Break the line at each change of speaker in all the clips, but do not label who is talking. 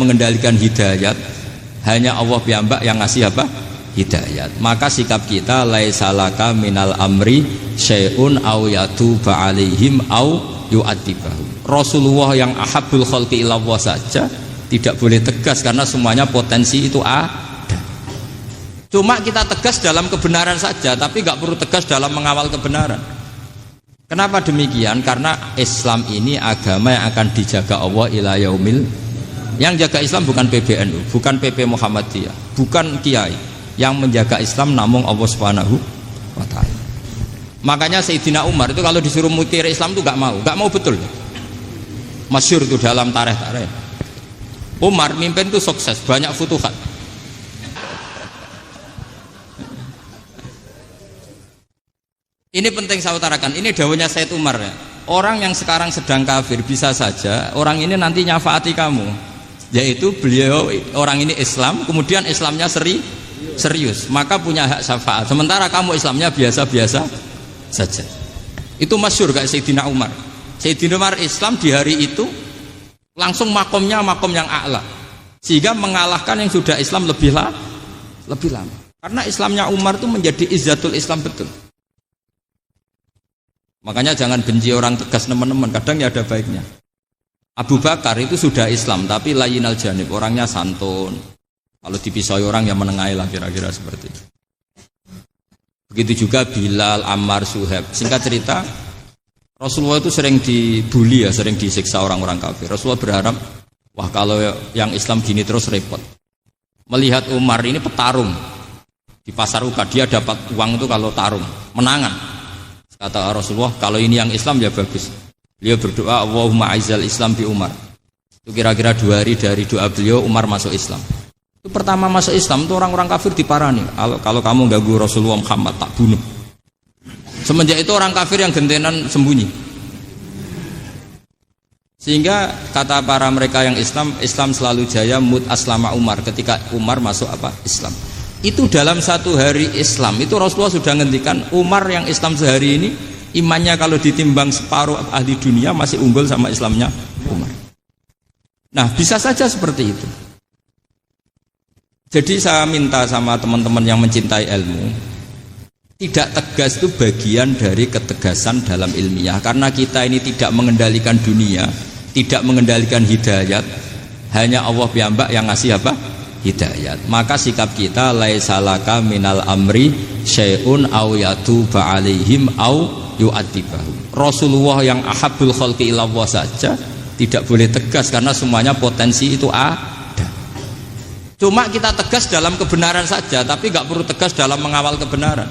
mengendalikan hidayat, hanya Allah piyambak yang ngasih apa? Hidayat. Maka sikap kita laisalaka minal amri syai'un aw yatuba alaihim aw yu'adzibahum. Rasulullah yang ahabbul khalqi ilallah saja tidak boleh tegas karena semuanya potensi itu ada. Cuma kita tegas dalam kebenaran saja, tapi nggak perlu tegas dalam mengawal kebenaran. Kenapa demikian? Karena Islam ini agama yang akan dijaga Allah ila yaumil. Yang jaga Islam bukan PBNU, bukan PP Muhammadiyah, bukan kiai. Yang menjaga Islam namun Allah Subhanahu wa ta'ala. Makanya Sayyidina Umar itu kalau disuruh mutir Islam itu nggak mau betul. Masyhur itu dalam tarikh-tarikh. Umar mimpin itu sukses, banyak futuhat. Ini penting saya utarakan, ini dawuhnya Sayyid Umar ya. Orang yang sekarang sedang kafir bisa saja orang ini nanti nyafaati kamu. Yaitu beliau orang ini Islam, kemudian Islamnya serius, maka punya hak syafaat. Sementara kamu Islamnya biasa-biasa saja. Itu masyhur kayak Sayyidina Umar. Sayyidina Umar Islam di hari itu langsung makomnya makom yang a'la, sehingga mengalahkan yang sudah Islam lebih lama. Karena Islamnya Umar itu menjadi izzatul Islam betul. Makanya jangan benci orang tegas teman-teman, kadang ya ada baiknya. Abu Bakar itu sudah Islam tapi layinal janib, orangnya santun. Kalau dipisai orang yang menengahi lah kira-kira seperti itu. Begitu juga Bilal, Ammar, Suhaib. Singkat cerita, Rasulullah itu sering dibully ya, sering disiksa orang-orang kafir. Rasulullah berharap, wah kalau yang Islam gini terus repot. Melihat Umar ini petarung di pasar Uka, dia dapat uang itu kalau tarung, menangan. Kata Rasulullah, kalau ini yang Islam ya bagus. Beliau berdoa, Allahumma aizal Islam bi Umar. Itu kira-kira 2 hari dari doa beliau, Umar masuk Islam. Itu pertama masuk Islam itu orang-orang kafir diparani. Kalau kamu ganggu Rasulullah Muhammad tak bunuh. Semenjak itu orang kafir yang gentenan sembunyi. Sehingga kata para mereka yang Islam selalu jaya mut aslama Umar, ketika Umar masuk Islam. Itu dalam 1 hari Islam itu Rasulullah sudah ngendikan Umar yang Islam sehari ini imannya kalau ditimbang separuh ahli dunia masih unggul sama Islamnya Umar. Nah bisa saja seperti itu. Jadi saya minta sama teman-teman yang mencintai ilmu, tidak tegas itu bagian dari ketegasan dalam ilmiah. Karena kita ini tidak mengendalikan dunia, tidak mengendalikan hidayat, hanya Allah piyambak yang ngasih apa? Hidayat. Maka sikap kita laisalaka minal amri syai'un aw yatuba alaihim aw yu'adzibahum. Rasulullah yang ahabbul khalqi ilallah saja tidak boleh tegas karena semuanya potensi itu ada. Cuma kita tegas dalam kebenaran saja, tapi nggak perlu tegas dalam mengawal kebenaran.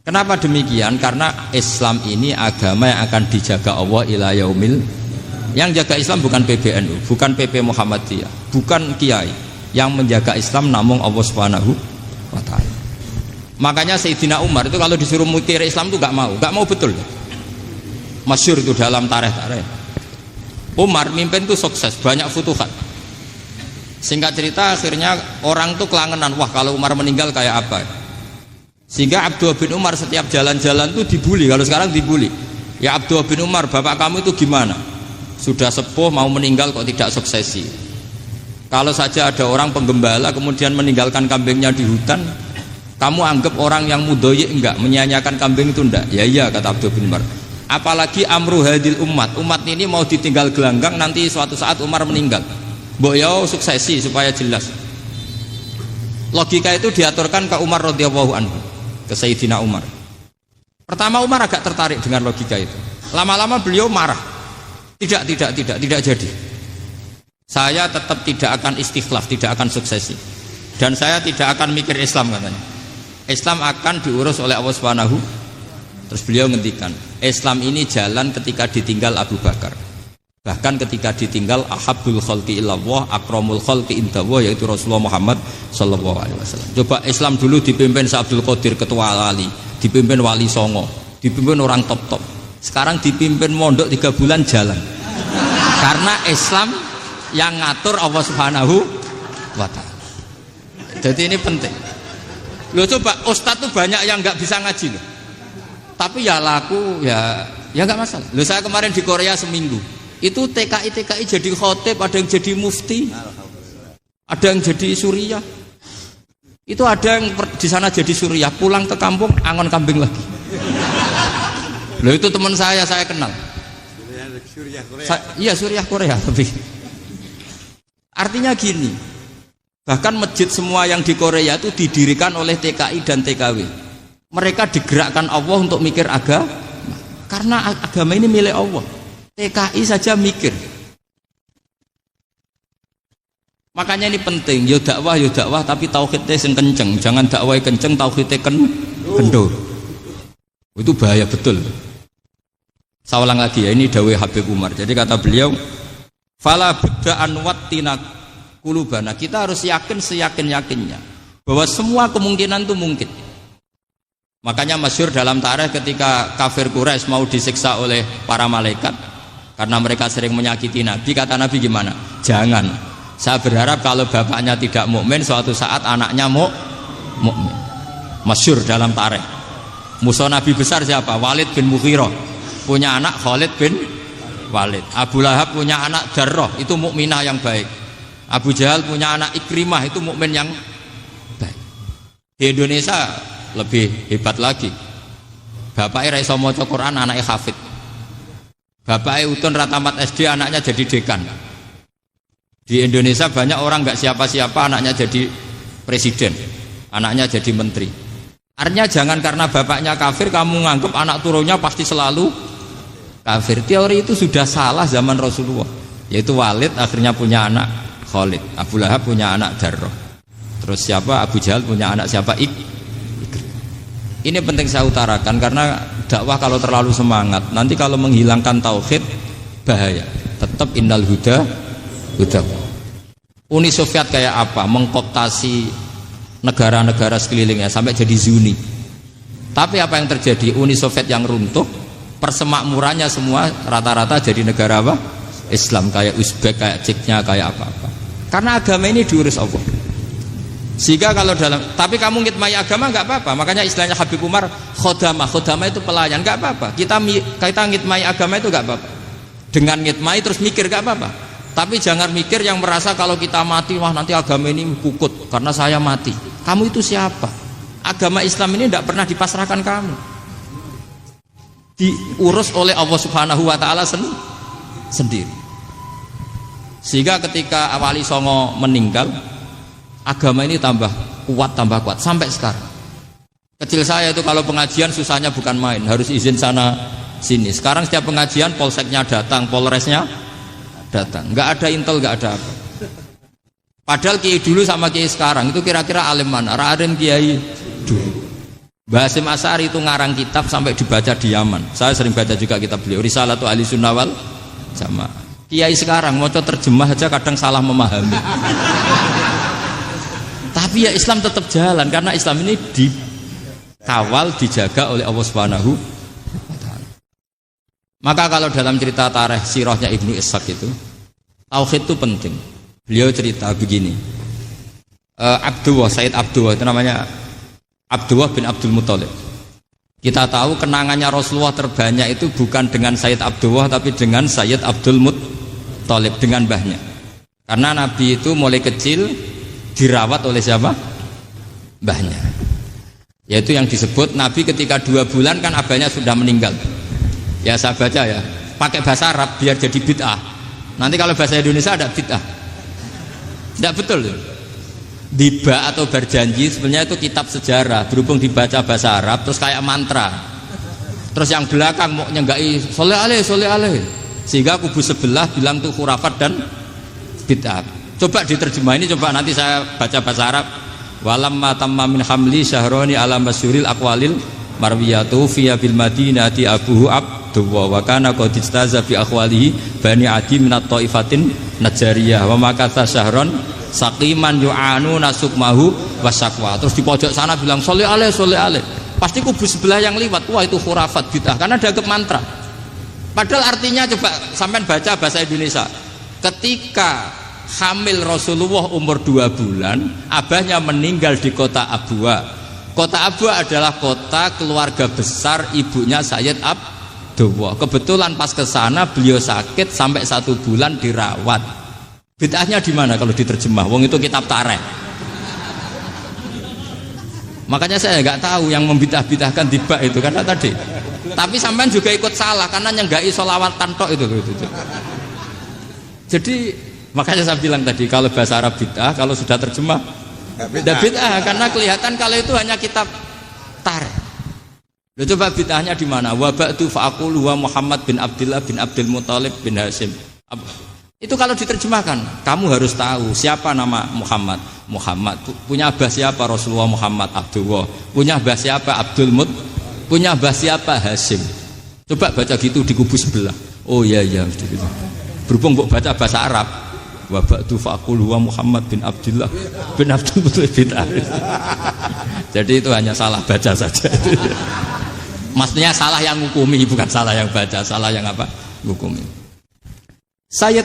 Kenapa demikian? Karena Islam ini agama yang akan dijaga Allah ila yaumil. Yang jaga Islam bukan PBNU, bukan PP Muhammadiyah, bukan kiai. Yang menjaga Islam namun Allah Subhanahu wa ta'ala. Makanya Sayyidina Umar itu kalau disuruh mutir Islam itu nggak mau betul. Masyhur itu dalam tarikh-tarikh. Umar mimpin itu sukses, banyak futuhat. Singkat cerita akhirnya orang tuh kelangenan, wah kalau Umar meninggal kayak apa. Sehingga Abdullah bin Umar setiap jalan-jalan tuh dibully. Kalau sekarang dibully, ya Abdullah bin Umar, bapak kamu itu gimana? Sudah sepuh mau meninggal kok tidak suksesi. Kalau saja ada orang penggembala kemudian meninggalkan kambingnya di hutan, kamu anggap orang yang mudoyik enggak, menyanyiakan kambing itu enggak? Ya iya kata Abdullah bin Umar. Apalagi amru hadil umat ini mau ditinggal gelanggang, nanti suatu saat Umar meninggal. Mbok yo suksesi supaya jelas. Logika itu diaturkan ke Umar radhiyallahu anhu, ke Sayyidina Umar. Pertama Umar agak tertarik dengan logika itu. Lama-lama beliau marah. Tidak jadi. Saya tetap tidak akan istikhlaf, tidak akan suksesi. Dan saya tidak akan mikir Islam katanya. Islam akan diurus oleh Allah Subhanahu. Terus beliau ngendikan, Islam ini jalan ketika ditinggal Abu Bakar. Bahkan ketika ditinggal ahabbul khalqi illallah akramul khalqi indallah, yaitu Rasulullah Muhammad sallallahu alaihi wasallam. Coba Islam dulu dipimpin Syekh Abdul Qadir ketua wali, dipimpin wali songo, dipimpin orang top-top. Sekarang dipimpin mondok 3 bulan jalan. Karena Islam yang ngatur Allah Subhanahu wa ta'ala. Jadi ini penting. Loh coba ustadz tuh banyak yang nggak bisa ngaji loh. Tapi ya laku ya nggak masalah. Loh saya kemarin di Korea seminggu. Itu TKI jadi khotib, ada yang jadi mufti. Ada yang jadi Suriah. Itu ada yang di sana jadi Suriah, pulang ke kampung angon kambing lagi. Loh itu teman saya kenal.
Suriah Korea.
Iya Suriah Korea tapi. Artinya gini, bahkan masjid semua yang di Korea itu didirikan oleh TKI dan TKW. Mereka digerakkan Allah untuk mikir agama, karena agama ini milik Allah. TKI saja mikir. Makanya ini penting, yo dakwah tapi tauhidnya sing kenceng, jangan dakwah kenceng tauhidnya kendor. Itu bahaya betul. Saya ulang lagi ya, ini dawuh Habib Umar. Jadi kata beliau, fala budda an wattina qulubana. Kita harus yakin seyakin-yakinnya bahwa semua kemungkinan itu mungkin. Makanya masyhur dalam tarikh ketika kafir Quraisy mau disiksa oleh para malaikat karena mereka sering menyakiti Nabi, kata Nabi gimana? Jangan. Saya berharap kalau bapaknya tidak mukmin, suatu saat anaknya mukmin. Masyhur dalam tarikh. Musuh Nabi besar siapa? Walid bin Mughirah. Punya anak Khalid bin Walid. Abu Lahab punya anak Darrah, itu mukminah yang baik. Abu Jahal punya anak Ikrimah, itu mukmin yang baik. Di Indonesia lebih hebat lagi. Bapaknya ra iso maca Quran, anaknya hafid. Bapaknya utun ra tamat SD, anaknya jadi dekan. Di Indonesia banyak orang nggak siapa-siapa, anaknya jadi presiden, anaknya jadi menteri. Artinya jangan karena bapaknya kafir kamu nganggap anak turunnya pasti selalu kafir. Teori itu sudah salah zaman Rasulullah. Yaitu Walid akhirnya punya anak Khalid, Abu Lahab punya anak Darrah. Terus siapa? Abu Jahal punya anak siapa? Ini penting saya utarakan karena dakwah kalau terlalu semangat, nanti kalau menghilangkan tauhid bahaya. Tetap innal huda. Uni Soviet kayak apa? Mengkooptasi negara-negara sekelilingnya sampai jadi Zuni. Tapi apa yang terjadi? Uni Soviet yang runtuh, persemakmurannya semua rata-rata jadi negara apa? Islam, kayak Uzbek, kayak Ceknya, kayak apa-apa. Karena agama ini diurus Allah. Sehingga kalau tapi kamu ngitmai agama nggak apa-apa. Makanya istilahnya Habib Umar khodamah itu pelayan, nggak apa-apa. Kita ngitmai agama itu nggak apa-apa. Dengan ngitmai terus mikir nggak apa-apa. Tapi jangan mikir yang merasa kalau kita mati, wah nanti agama ini kukut karena saya mati. Kamu itu siapa? Agama Islam ini tidak pernah dipasrahkan kamu. Diurus oleh Allah Subhanahu wa Ta'ala sendiri. Sehingga ketika Wali Songo meninggal, agama ini tambah kuat sampai sekarang. Kecil saya itu kalau pengajian susahnya bukan main, harus izin sana sini. Sekarang setiap pengajian polseknya datang, polresnya datang, nggak ada intel, nggak ada apa. Padahal kiai dulu sama kiai sekarang itu kira-kira alim mana? Raden kiai dulu. Mbah Hasyim Asy'ari itu ngarang kitab sampai dibaca di Yaman. Saya sering baca juga kitab beliau, Risalatu Ahli Sunnah wal Jamaah. Kiai sekarang mau terjemah aja kadang salah memahami. Tapi ya Islam tetap jalan karena Islam ini dikawal, dijaga oleh Allah Subhanahu. Maka kalau dalam cerita tarikh sirahnya Ibnu Ishaq itu, tauhid itu penting. Beliau cerita begini, Sayyid Abdullah itu namanya Abdullah bin Abdul Muthalib. Kita tahu kenangannya Rasulullah terbanyak itu bukan dengan Sayyid Abdullah tapi dengan Sayyid Abdul Muthalib, dengan mbahnya. Karena Nabi itu mulai kecil dirawat oleh siapa? Mbahnya. Yaitu yang disebut Nabi ketika 2 bulan kan abahnya sudah meninggal. Ya saya baca ya, pakai bahasa Arab biar jadi bid'ah. Nanti kalau bahasa Indonesia ada bid'ah. Tidak betul. Diba atau berjanji sebenarnya itu kitab sejarah, berhubung dibaca bahasa Arab terus kayak mantra. Terus yang belakang mau nyenggai soleh aleh. Sehingga kubu sebelah bilang itu khurafat dan bid'ah. Coba diterjemah ini, coba nanti saya baca bahasa Arab. Walamma tamma min hamli syahroni ala masyuril aqwalil marwiyatu fiya bil madinati abuhu abduwa wa kana qad istaza fi akhwalihi bani adi minat taifatin najariyah wa makatha syahron saqiman yu'anu nasukmahu wasakwa. Terus di pojok sana bilang soleh aleh. Pasti kubu sebelah yang liwat, wah itu khurafat bid'ah karena dianggap mantra. Padahal artinya coba sampean baca bahasa Indonesia. Ketika hamil Rasulullah umur 2 bulan, abahnya meninggal di kota Abwa. Kota Abwa adalah kota keluarga besar ibunya Sayyid Abdullah. Kebetulan pas ke sana beliau sakit sampai 1 bulan dirawat. Bid'ahnya di mana kalau diterjemah? Wong itu kitab tareh. Makanya saya nggak tahu yang membidah-bidahkan tiba itu karena tadi. Tapi sampean juga ikut salah karena nyenggai sholawatan tok itu. Jadi makanya saya bilang tadi kalau bahasa Arab bid'ah, kalau sudah terjemah tidak bid'ah karena kelihatan kalau itu hanya kitab tareh. Loh, coba bid'ahnya di mana? Wa ba'du fa'aqulu wa Muhammad bin Abdullah bin Abdul Muthalib bin Hashim. Itu kalau diterjemahkan, kamu harus tahu siapa nama Muhammad. Muhammad punya abah siapa? Rasulullah Muhammad Abdullah. Punya abah siapa? Abdul Mut. Punya abah siapa? Hashim. Coba baca gitu di kubu sebelah. Oh iya gitu. Berhubung kok baca bahasa Arab. Wa ba'du fa'aqulu wa Muhammad bin Abdullah bin Abdul Muthalib bin Hashim. Jadi itu hanya salah baca saja. Maksudnya salah yang hukumi, bukan salah yang baca, salah yang apa? Hukumi. Saya